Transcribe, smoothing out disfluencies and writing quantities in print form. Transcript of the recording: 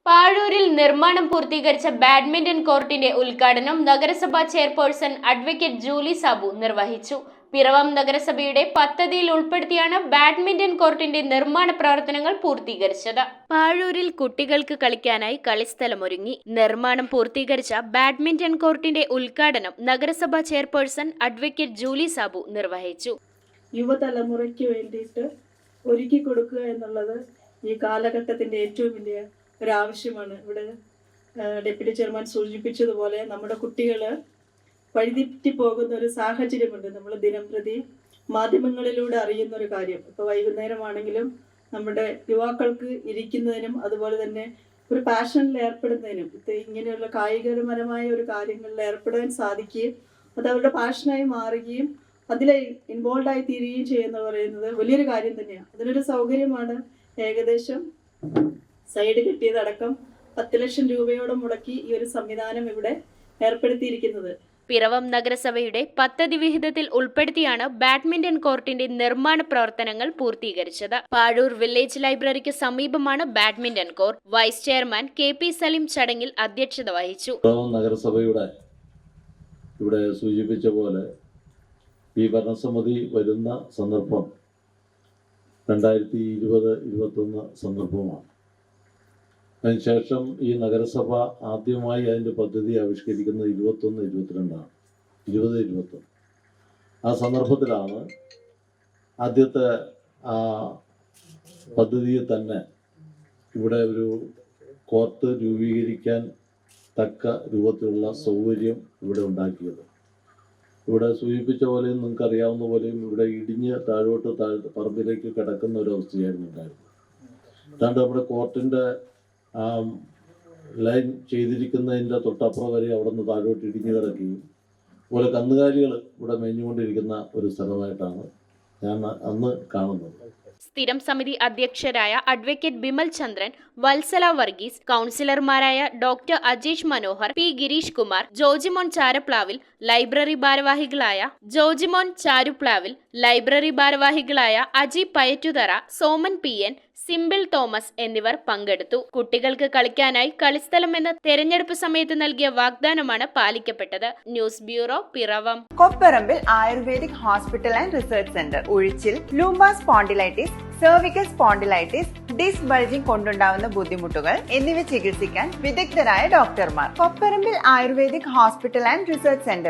പാഴൂരിൽ നിർമ്മാണം പൂർത്തീകരിച്ച ബാഡ്മിന്റൺ കോർട്ടിന്റെ ഉദ്ഘാടനം നഗരസഭാ ചെയർപേഴ്സൺ അഡ്വക്കേറ്റ് ജൂലി സാബു നിർവഹിച്ചു. പിറവം നഗരസഭയുടെ പദ്ധതിയിൽ ഉൾപ്പെടുത്തിയാണ് ബാഡ്മിന്റൺ കോർട്ടിന്റെ നിർമ്മാണ പ്രവർത്തനങ്ങൾ പൂർത്തീകരിച്ചത്. പാഴൂരിൽ കുട്ടികൾക്ക് കളിക്കാനായി കളിസ്ഥലമൊരുങ്ങി. നിർമ്മാണം പൂർത്തീകരിച്ച ബാഡ്മിന്റൺ കോർട്ടിന്റെ ഉദ്ഘാടനം നഗരസഭാ ചെയർപേഴ്സൺ അഡ്വക്കേറ്റ് ജൂലി സാബു നിർവഹിച്ചു. യുവതലമുറയ്ക്ക് വേണ്ടിയിട്ട് ഒരുക്കി കൊടുക്കുക എന്നുള്ളത് ഈ കാലഘട്ടത്തിന്റെ ഏറ്റവും വലിയ ഒരാവശ്യമാണ്. ഇവിടെ ഡെപ്യൂട്ടി ചെയർമാൻ സൂചിപ്പിച്ചതുപോലെ നമ്മുടെ കുട്ടികൾ വഴിതെറ്റി പോകുന്ന ഒരു സാഹചര്യമുണ്ട്. നമ്മൾ ദിനംപ്രതി മാധ്യമങ്ങളിലൂടെ അറിയുന്ന ഒരു കാര്യം. ഇപ്പോൾ വൈകുന്നേരമാണെങ്കിലും നമ്മുടെ യുവാക്കൾക്ക് ഇരിക്കുന്നതിനും അതുപോലെ തന്നെ ഒരു പാഷനിൽ ഏർപ്പെടുന്നതിനും ഇങ്ങനെയുള്ള കായികപരമായ ഒരു കാര്യങ്ങളിൽ ഏർപ്പെടാൻ സാധിക്കുകയും അത് അവരുടെ പാഷനായി മാറുകയും അതിൽ ഇൻവോൾവ് ആയി തീരുകയും ചെയ്യുന്ന പറയുന്നത് വലിയൊരു കാര്യം തന്നെയാണ്. അതിനൊരു സൗകര്യമാണ് ഏകദേശം സൈഡ് കിട്ടിയതടക്കം 10 ലക്ഷം രൂപയോളം മുടക്കി ഈ ഒരു സംവിധാനം ഇവിടെ ഏർപ്പെടുത്തിയിരിക്കുന്നത്. പിറവം നഗരസഭയുടെ പദ്ധതി വിഹിതത്തിൽ ഉൾപ്പെടുത്തിയാണ് ബാഡ്മിന്റൺ കോർട്ടിന്റെ നിർമ്മാണ പ്രവർത്തനങ്ങൾ പൂർത്തീകരിച്ചത്. പാഴൂർ വില്ലേജ് ലൈബ്രറിക്ക് സമീപമാണ് badminton court. Vice chairman KP Saleem ചടങ്ങിൽ അധ്യക്ഷത വഹിച്ചു. നഗരസഭയുടെ ഇവിടെ സൂചിപ്പിച്ച പോലെ ഈ ഭരണസമിതി വരുന്ന സന്ദർഭം 2020-21 സന്ദർഭമാണ്. അതിനുശേഷം ഈ നഗരസഭ ആദ്യമായി അതിൻ്റെ പദ്ധതി ആവിഷ്കരിക്കുന്നത് 21-22 2021. ആ സന്ദർഭത്തിലാണ് ആദ്യത്തെ ആ പദ്ധതിയിൽ തന്നെ ഇവിടെ ഒരു കോർട്ട് രൂപീകരിക്കാൻ തക്ക രൂപത്തിലുള്ള സൗകര്യം ഇവിടെ ഉണ്ടാക്കിയത്. ഇവിടെ സൂചിപ്പിച്ച പോലെയും നിങ്ങൾക്ക് അറിയാവുന്ന പോലെയും ഇവിടെ ഇടിഞ്ഞ് താഴോട്ട് പറമ്പിലേക്ക് കിടക്കുന്ന ഒരു അവസ്ഥയായിരുന്നു ഉണ്ടായിരുന്നത്. അതാണ്ട് നമ്മുടെ കോർട്ടിൻ്റെ ലൈൻ ചെയ്തിരിക്കുന്നതിൻ്റെ തൊട്ടപ്പുറം വരെ അവിടെ നിന്ന് താഴോട്ട് ഇടിഞ്ഞു കിടക്കുകയും അതുപോലെ കന്നുകാലികൾ ഇവിടെ മേഞ്ഞുകൊണ്ടിരിക്കുന്ന ഒരു സ്ഥലമായിട്ടാണ് ഞാൻ അന്ന് കാണുന്നത്. സ്ഥിരം സമിതി അധ്യക്ഷരായ അഡ്വക്കേറ്റ് ബിമൽ ചന്ദ്രൻ, വത്സല വർഗീസ്, കൗൺസിലർമാരായ doctor Ajesh Manohar, P Girish Kumar, Jojimon Charuplavil, library ഭാരവാഹികളായ അജി പയറ്റുതറ, സോമൻ PN, സിംബിൾ തോമസ് എന്നിവർ പങ്കെടുത്തു. കുട്ടികൾക്ക് കളിക്കാനായി കളിസ്ഥലം എന്ന തെരഞ്ഞെടുപ്പ് സമയത്ത് നൽകിയ വാഗ്ദാനമാണ് പാലിക്കപ്പെട്ടത്. News bureau, Piravom. Kopparambil ayurvedic hospital and research centre. ഉഴിച്ചിൽ, lumbar spondylitis, cervical spondylitis, disc bulging കൊണ്ടുണ്ടാവുന്ന ബുദ്ധിമുട്ടുകൾ എന്നിവ ചികിത്സിക്കാൻ വിദഗ്ധരായ ഡോക്ടർമാർ. Kopparambil ayurvedic hospital and research centre.